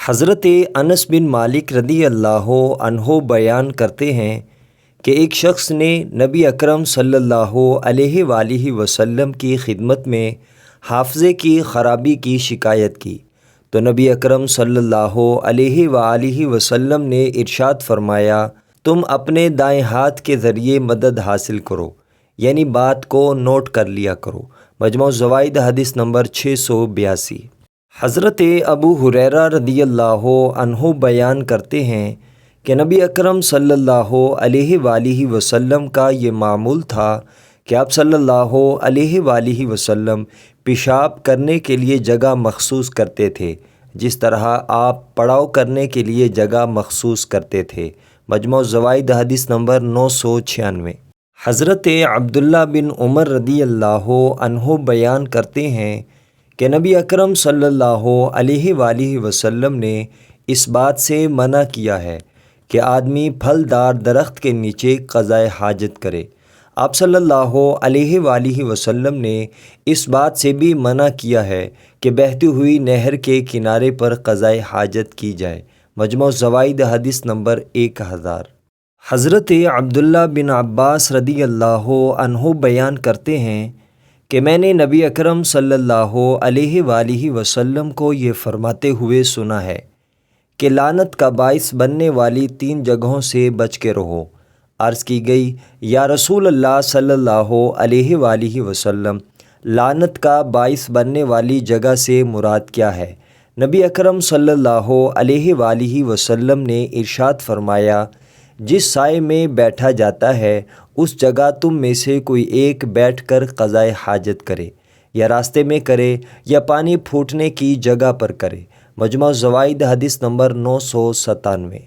حضرت انس بن مالک رضی اللہ عنہ بیان کرتے ہیں کہ ایک شخص نے نبی اکرم صلی اللہ علیہ وآلہ وسلم کی خدمت میں حافظے کی خرابی کی شکایت کی تو نبی اکرم صلی اللہ علیہ وآلہ وسلم نے ارشاد فرمایا، تم اپنے دائیں ہاتھ کے ذریعے مدد حاصل کرو، یعنی بات کو نوٹ کر لیا کرو۔ مجموع الزوائد حدیث نمبر 682۔ حضرت ابو ہریرہ رضی اللہ عنہ بیان کرتے ہیں کہ نبی اکرم صلی اللہ علیہ وآلہ وسلم کا یہ معمول تھا کہ آپ صلی اللہ علیہ وآلہ وسلم پیشاب کرنے کے لیے جگہ مخصوص کرتے تھے، جس طرح آپ پڑاؤ کرنے کے لیے جگہ مخصوص کرتے تھے۔ مجموع الزوائد حدیث نمبر 996۔ حضرت عبداللہ بن عمر رضی اللہ عنہ بیان کرتے ہیں کہ نبی اکرم صلی اللہ علیہ وآلہ وسلم نے اس بات سے منع کیا ہے کہ آدمی پھلدار درخت کے نیچے قضائے حاجت کرے۔ آپ صلی اللہ علیہ وآلہ وسلم نے اس بات سے بھی منع کیا ہے کہ بہتی ہوئی نہر کے کنارے پر قضائے حاجت کی جائے۔ مجموع الزوائد حدیث نمبر 1000۔ حضرت عبداللہ بن عباس رضی اللہ عنہ بیان کرتے ہیں کہ میں نے نبی اکرم صلی اللہ علیہ وآلہ وسلم کو یہ فرماتے ہوئے سنا ہے کہ لعنت کا باعث بننے والی 3 جگہوں سے بچ کے رہو۔ عرض کی گئی، یا رسول اللہ صلی اللہ علیہ وآلہ وسلم، لعنت کا باعث بننے والی جگہ سے مراد کیا ہے؟ نبی اکرم صلی اللہ علیہ وآلہ وسلم نے ارشاد فرمایا، جس سائے میں بیٹھا جاتا ہے اس جگہ تم میں سے کوئی ایک بیٹھ کر قضائے حاجت کرے، یا راستے میں کرے یا پانی پھوٹنے کی جگہ پر کرے۔ مجموع الزوائد حدیث نمبر 997۔